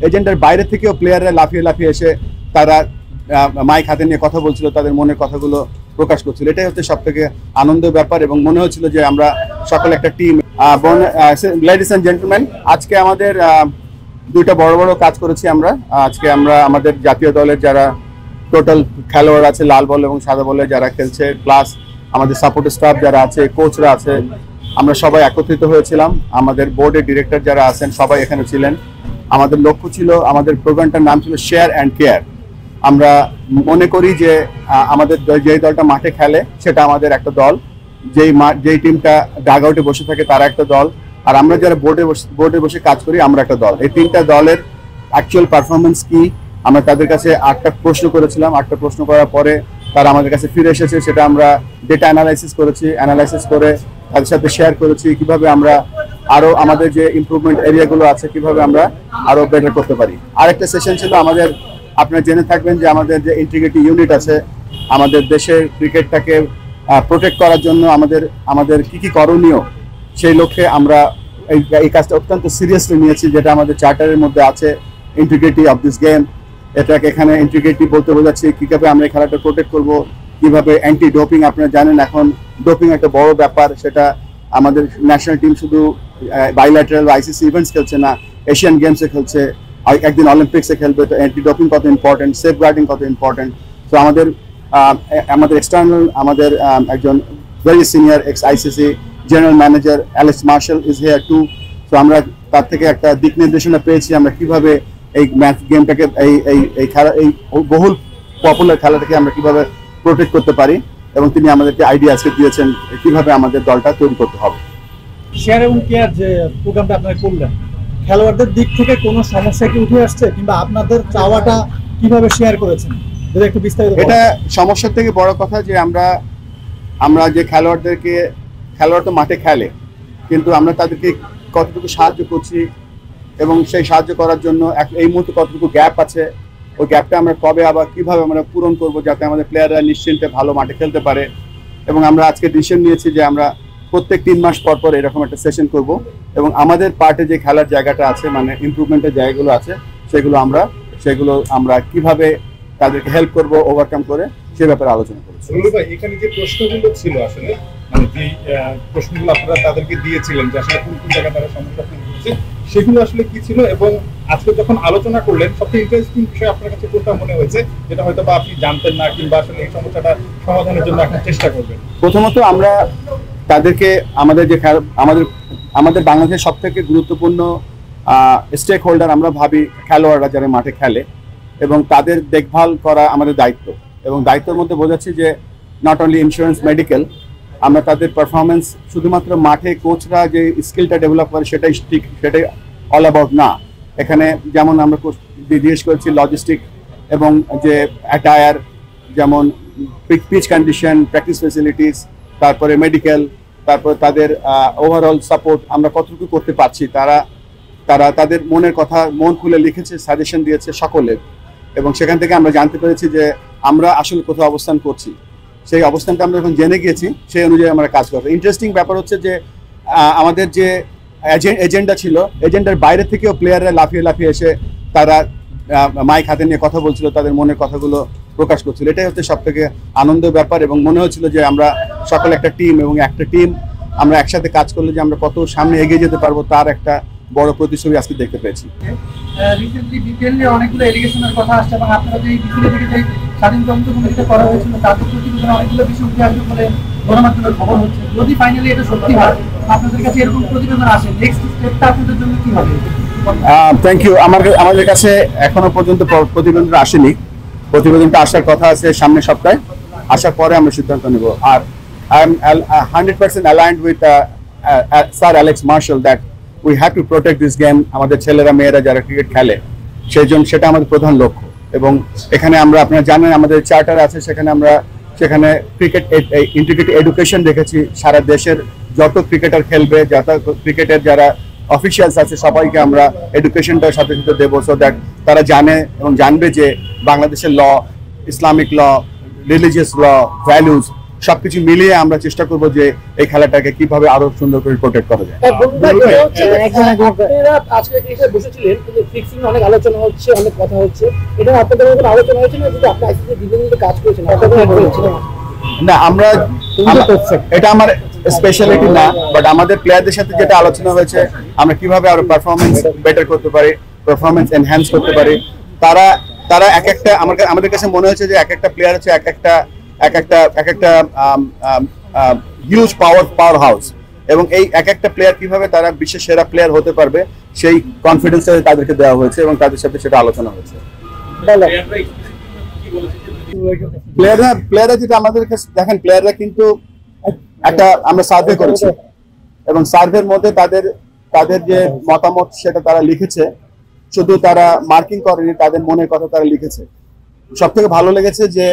এজেন্ডার বাইরে থেকেও প্লেয়াররা লাফিয়ে লাফিয়ে এসে তারা মাইক হাতে নিয়ে কথা বলছিল, তাদের মনের কথাগুলো প্রকাশ করছিল। এটাই হচ্ছে সব থেকে আনন্দের ব্যাপার এবং মনে হচ্ছিল যে আমরা সকলে একটা টিম। লেডিস এন্ড জেন্টলম্যান, আজকে আমাদের দুইটা বড় বড় কাজ করেছি আমরা। আজকে আমরা আমাদের জাতীয় দলের যারা টোটাল খেলোয়াড় আছে লাল বল এবং সাদা বলে যারা খেলছে, প্লাস আমাদের সাপোর্ট স্টাফ যারা আছে, কোচরা আছে, আমরা সবাই একত্রিত হয়েছিলাম। আমাদের বোর্ডের ডিরেক্টর যারা আছেন সবাই এখানে ছিলেন। আমাদের লক্ষ্য ছিল, আমাদের প্রোগ্রামটার নাম ছিল শেয়ার অ্যান্ড কেয়ার। আমরা মনে করি যে আমাদের যেই দলটা মাঠে খেলে সেটা আমাদের একটা দল, যেই টিমটা ডাগ আউটে বসে থাকে তারা একটা দল, আর আমরা যারা বোর্ডে বসে কাজ করি আমরা একটা দল। এই তিনটা দলের অ্যাকচুয়াল পারফরমেন্স কি আমরা তাদের কাছে 8টা প্রশ্ন করেছিলাম। 8টা প্রশ্ন করার পরে তারা আমাদের কাছে ফিরে এসেছে, সেটা আমরা ডেটা অ্যানালাইসিস করেছি। অ্যানালাইসিস করে তাদের সাথে শেয়ার করেছি কিভাবে আমরা আরো আমাদের যে ইমপ্রুভমেন্ট এরিয়াগুলো আছে কিভাবে আমরা আরো বেটার করতে পারি। আরেকটা সেশন ছিল আমাদের, আপনারা জেনে থাকবেন যে আমাদের যে ইন্টিগ্রিটি ইউনিট আছে, আমাদের দেশের ক্রিকেটটাকে প্রোটেক্ট করার জন্য আমাদের কি কি করণীয়, সেই লক্ষ্যে আমরা এই কাজটা অত্যন্ত সিরিয়াসলি নিয়েছি, যেটা আমাদের চার্টারের মধ্যে আছে, ইন্টিগ্রিটি অফ দিস গেম। এটাকে এখানে ইন্টিগ্রিটি বলতে বোঝাচ্ছি কিভাবে আমরা এই খেলাটা প্রোটেক্ট করব, কিভাবে অ্যান্টি ডোপিং। আপনারা জানেন এখন ডোপিং একটা বড় ব্যাপার, সেটা আমাদের ন্যাশনাল টিম শুধু বাইল্যাটারাল আইসিসি ইভেন্টস খেলছে না, এশিয়ান গেমসে খেলছে, একদিন অলিম্পিক্সে খেলবে। তো অ্যান্টি ডোপিং কত ইম্পর্টেন্ট, সেফ গার্ডিং কত ইম্পর্টেন্ট। তো আমাদের এক্সটার্নাল আমাদের একজন very senior x ICC general manager Alex martial is here two. তো আমরা তার থেকে একটা দিক নির্দেশনা পেয়েছি আমরা কিভাবে এই ম্যাচ গেমটাকে এই খেলা, এই বহুল পপুলার খেলাটাকে আমরা কিভাবে প্রোটেক্ট করতে পারি, এবং তিনি আমাদেরকে আইডিয়া আজকে দিয়েছেন কিভাবে আমাদের দলটা তৈরি করতে হবে। শেয়ার এবং কেয়ার যে প্রোগ্রামটা আপনারা করলেন, খেলোয়াড়দের দিক থেকে কোনো সমস্যা কি উঠে আসছে, কিংবা আপনাদের চাওয়াটা কিভাবে শেয়ার করেছেন যদি একটু বিস্তারিত? এটা সমস্যার থেকে বড় কথা যে আমরা যে খেলোয়াড় তো মাঠে খেলে, কিন্তু আমরা তাদেরকে কতটুকু সাহায্য করছি এবং সেই সাহায্য করার জন্য এই মুহূর্তে কতটুকু গ্যাপ আছে, ওই গ্যাপটা আমরা কবে আবার কিভাবে আমরা পূরণ করব যাতে আমাদের প্লেয়াররা নিশ্চিন্তে ভালো মাঠে খেলতে পারে। এবং আমরা আজকে ডিসিশন নিয়েছি যে আমরা প্রত্যেক 3 মাস পর পর এরকম একটা সেশন করব, এবং আমাদের পার্টে যে খেলার জায়গাটা আছে, মানে ইমপ্রুভমেন্টের জায়গাগুলো আছে, সেগুলো আমরা কিভাবে তাদেরকে হেল্প করব ওভারকাম করে, সে ব্যাপারে আলোচনা করেছি। ভাই, এখানে যে প্রশ্নগুলো ছিল আসলে, মানে যে প্রশ্নগুলো আপনারা তাদেরকে দিয়েছিলেন যে আসলে কোন কোন জায়গায় তারা সমস্যা ফেস করছে, সেগুলো আসলে কি ছিল, এবং আজকে যখন আলোচনা করলেন সবচেয়ে ইন্টারেস্টিং বিষয় আপনার কাছে কোনটা মনে হয়েছে, যেটা হয়তো বা আপনি জানতেন না, কিংবা আসলে এই সমস্যাটা সমাধানের জন্য এখন চেষ্টা করবেন? প্রথমত আমরা তাদেরকে আমাদের বাংলাদেশের সব থেকে গুরুত্বপূর্ণ স্টেক হোল্ডার আমরা ভাবি খেলোয়াড়রা যারা মাঠে খেলে, এবং তাদের দেখভাল করা আমাদের দায়িত্ব। এবং দায়িত্বের মধ্যে বোঝাচ্ছি যে নট অনলি ইন্স্যুরেন্স, মেডিকেল, আমরা তাদের পারফরমেন্স শুধুমাত্র মাঠে কোচরা যে স্কিলটা ডেভেলপ করে সেটাই অল অ্যাবাউট না। এখানে যেমন আমরা জিজ্ঞেস করেছি লজিস্টিক এবং যে অ্যাটায়ার, যেমন পিচ কন্ডিশন, প্র্যাকটিস ফেসিলিটিস, তারপরে মেডিকেল, তারপরে তাদের ওভারঅল সাপোর্ট আমরা কতটুকু করতে পারছি। তারা তাদের মনের কথা মন খুলে লিখেছে, সাজেশন দিয়েছে সকলে, এবং সেখান থেকে আমরা জানতে পেরেছি যে আমরা আসলে কোথাও অবস্থান করছি। সেই অবস্থানটা আমরা যখন জেনে গিয়েছি সেই অনুযায়ী আমরা কাজ করবো। ইন্টারেস্টিং ব্যাপার হচ্ছে যে আমাদের যে এজেন্ডা ছিল, এজেন্ডার বাইরে থেকেও প্লেয়াররা লাফিয়ে লাফিয়ে এসে তারা মাইক হাতে নিয়ে কথা বলছিল, তাদের মনের কথাগুলো প্রকাশ করছিল। এটাই হচ্ছে সব থেকে আনন্দের ব্যাপার, এবং মনে হচ্ছিল যে আমরা সকলে একটা টিম, এবং একটা টিম আমরা একসাথে কাজ করলে যে আমরা কত সামনে এগিয়ে যেতে পারবো তার একটা বড় প্রতিচ্ছবি আজকে দেখতে পেয়েছি। রিসেন্টলি বিপিএল নিয়ে অনেকগুলো এলিগেশনের কথা আসছে, এবং আপনারা যে বিপিএল থেকে যে স্বাধীন তদন্ত কমিটিটা করা হয়েছিল তাদের প্রতিবেদনে অনেকগুলো বিষয় উঠে আসবে বলে গণমাধ্যমের খবর হচ্ছে। যদি ফাইনালি এটা সত্যি হয়, আপনাদের কাছে এরকম প্রতিবেদন আসে, নেক্সট স্টেপটা আপনাদের জন্য কি হবে? Thank you. আমাদের কাছে এখনো পর্যন্ত প্রতিবেদন আসেনি। প্রতিবেদনটা আসার কথা আছে সামনের সপ্তাহে, আসার পরে আমরা সিদ্ধান্ত নেব। আর I am 100% aligned with Sir Alex Marshall that we have to protect this game. আমাদের ছেলেরা মেয়েরা যারা ক্রিকেট খেলে সেটা আমাদের প্রধান লক্ষ্য। এবং এখানে আপনারা জানেন আমাদের চার্টার আছে, সেখানে ক্রিকেট ইন্টিগ্রেটেড এডুকেশন রেখেছি। সারা দেশের যত ক্রিকেটার খেলবে, যত ক্রিকেটের যারা অফিসিয়ালস আছে সবাইকে আমরা এডুকেশনটার সাথে সাথে দেবো, সো দ্যাট তারা জানবে যে বাংলাদেশের ল, ইসলামিক ল, রিলিজিয়াস ল, ভ্যালুজ সবকিছু মিলিয়ে আমরা চেষ্টা করব যে এই খেলাটাকে কিভাবে আরো সুন্দর করে প্রোটেক্ট করা যায়। আপনারা আজকে ক্রিকেটে বসেছিলেন, কিন্তু ফিক্সিং অনেক আলোচনা হচ্ছে, অনেক কথা হচ্ছে, এটা আপনাদের কোনো আলোচনা হয়েছে না? যদি আপনি আইসিসি দীর্ঘদিন কাজ করেছেন, না আমরা এটা আমার স্পেশালিটি না, বাট আমাদের প্লেয়ারদের সাথে যেটা আলোচনা হয়েছে আমরা কিভাবে আরো পারফরমেন্স বেটার করতে পারি, পারফরমেন্স এনহ্যান্স করতে পারি। তারা এক একটা আমাদের কাছে মনে হচ্ছে যে এক একটা প্লেয়ার হচ্ছে এক একটা হিউজ পাওয়ার হাউস, এবং এই এক একটা প্লেয়ার কিভাবে তারা বিশ্বের সেরা প্লেয়ার হতে পারবে সেই কনফিডেন্স তাদেরকে দেওয়া হয়েছে এবং তাদের সাথে সেটা আলোচনা হয়েছে। প্লেয়াররা যেটা আমাদের কাছে দেখেন, প্লেয়াররা কিন্তু একটা আমরা সার্ভে করেছি এবং সার্ভের মধ্যে তাদের যে মতামত সেটা তারা লিখেছে, শুধু তারা মার্কিং করেনি, তাদের মনের কথা তারা লিখেছে। সব থেকে ভালো লেগেছে যে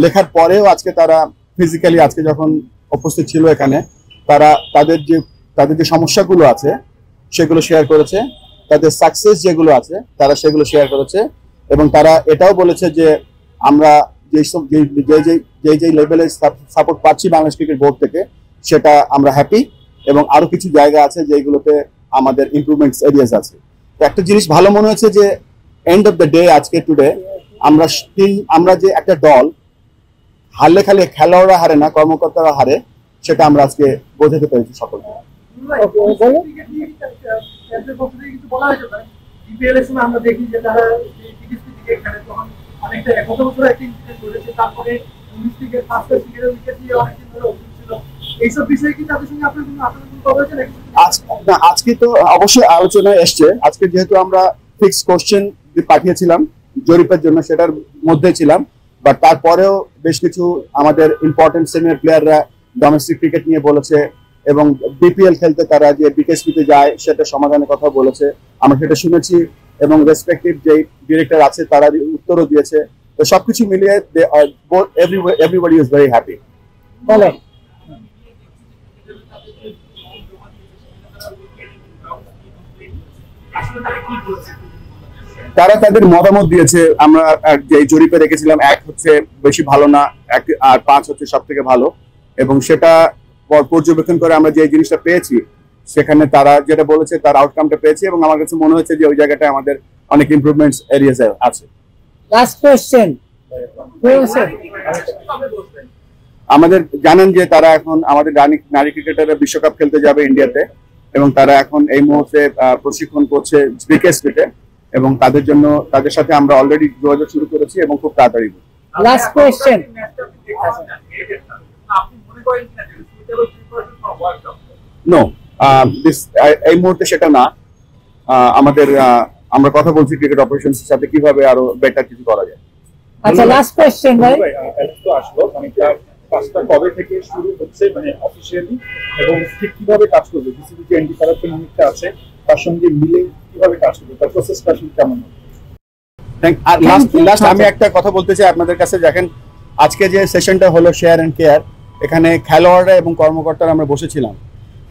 লেখার পরেও আজকে তারা ফিজিক্যালি আজকে যখন উপস্থিত ছিল এখানে, তারা তাদের যে সমস্যাগুলো আছে সেগুলো শেয়ার করেছে, তাদের সাকসেস যেগুলো আছে তারা সেগুলো শেয়ার করেছে, এবং তারা এটাও বলেছে যে আমরা যে লেভেলে সাপোর্ট পাচ্ছি বাংলাদেশ ক্রিকেট বোর্ড থেকে সেটা আমরা হ্যাপি, এবং আরো কিছু জায়গা আছে যেগুলোতে আমাদের ইমপ্রুভমেন্টস এরিয়াস আছে। তো একটা জিনিস ভালো মনে হচ্ছে যে এন্ড অফ দ্য ডে আজকে টুডে আমরা যে একটা দল হারলে খালি খেলোয়াড়রা হারে না, কর্মকর্তারা হারে, সেটা আমরা আজকে বোঝাতে পেরেছি সকলকে। আমরা দেখি যে তারা খেলে তখন অনেকটা কত বছর একটা ইনসিডেন্ট করেছে, তারপরে 19 থেকে ফার্স্ট ক্রিকেটের উইকেট দিয়ে অনেকদিন ধরে অভিযোগ ছিল। এইসব বিষয়ে কি তাদের সঙ্গে আপনার কোনো কথা হয়েছে নাকি? আজকে তো অবশ্যই আলোচনায় এসছে। আজকে যেহেতু আমরা ফিক্স কোশ্চেন পাঠিয়েছিলাম জরিপের জন্য, সেটার মধ্যে ছিলাম, বাট তারপরেও বেশ কিছু আমাদের ইম্পর্টেন্ট সিনিয়র প্লেয়াররা ডোমেস্টিক ক্রিকেট নিয়ে বলেছে, এবং বিপিএল খেলতে তারা যে বিকেএসপিতে যায় সেটা সমাধানের কথা বলেছে, আমরা সেটা শুনেছি, এবং রেসপেক্টিভ যে ডিরেক্টর আছে তারা উত্তরও দিয়েছে। তো সবকিছু মিলিয়ে এভরিবডি ইজ ভেরি হ্যাপি। তারা তাদের মতামত দিয়েছে। আমরা যে জরিপে রেখেছিলাম, 1 হচ্ছে বেশি ভালো না, আর 5 হচ্ছে সব থেকে ভালো, এবং সেটা পর্যবেক্ষণ করে আমরা যে জিনিসটা পেয়েছি সেখানে তারা যেটা বলেছে তার আউটকামটা পেয়েছি, এবং আমার কাছে মনে হচ্ছে যে ওই জায়গাটায় আমাদের অনেক ইমপ্রুভমেন্টস এরিয়াস আছে। লাস্ট কোশ্চেন, আমাদের জানেন যে তারা এখন আমাদের নারী ক্রিকেটাররা বিশ্বকাপ খেলতে যাবে ইন্ডিয়াতে, এবং তারা এখন এই মুহূর্তে প্রশিক্ষণ করছে বিকেএসপিতে, এবং তাদের সাথে আমরা অলরেডি যোগাযোগ শুরু করেছি এবং খুব তাড়াতাড়ি। লাস্ট কোশ্চেন, নো, এই মুহূর্তে সেটা না। আমরা কথা বলছি ক্রিকেট অপারেশনস এর সাথে কিভাবে আরো বেটার কিছু করা যায়। আচ্ছা, লাস্ট কোশ্চেন ভাই, তো আসলো মানে কাজটা কবে থেকে শুরু হচ্ছে, মানে অফিসিয়ালি, এবং ঠিক কিভাবে কাজ করবে, বিসিবি যে এন্টি কারাপশন ইউনিটটা আছে তার সঙ্গে মিলে কিভাবে কাজ করবে, তার প্রসেসটা আসলে কেমন হবে? আর লাস্ট আমি একটা কথা বলতে চাই আপনাদের কাছে। দেখেন, আজকে যে সেশনটা হলো শেয়ার এন্ড কেয়ার, এখানে খেলোয়াড়রা এবং কর্মকর্তারা আমরা বসেছিলাম,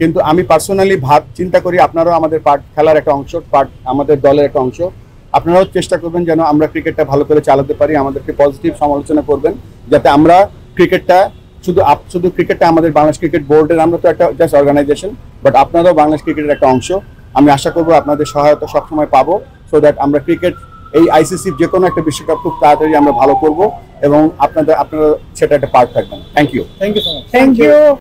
কিন্তু আমি পার্সোনালি চিন্তা করি আপনারাও আমাদের খেলার একটা অংশ, আমাদের দলের একটা অংশ। আপনারাও চেষ্টা করবেন যেন আমরা ক্রিকেটটা ভালো করে চালাতে পারি, আমাদেরকে পজিটিভ সমালোচনা করবেন, যাতে আমরা ক্রিকেটটা শুধু ক্রিকেটটা আমাদের বাংলাদেশ ক্রিকেট বোর্ডের, আমরা তো একটা জাস্ট অর্গানাইজেশন, বাট আপনারাও বাংলাদেশ ক্রিকেটের একটা অংশ। আমি আশা করবো আপনাদের সহায়তা সবসময় পাবো, সো দ্যাট আমরা ক্রিকেট এই আইসিসির যে কোনো একটা বিশ্বকাপ খুব তাড়াতাড়ি আমরা ভালো করবো, এবং আপনারা সেটা একটা পার্ট থাকবেন। Thank you. Thank you.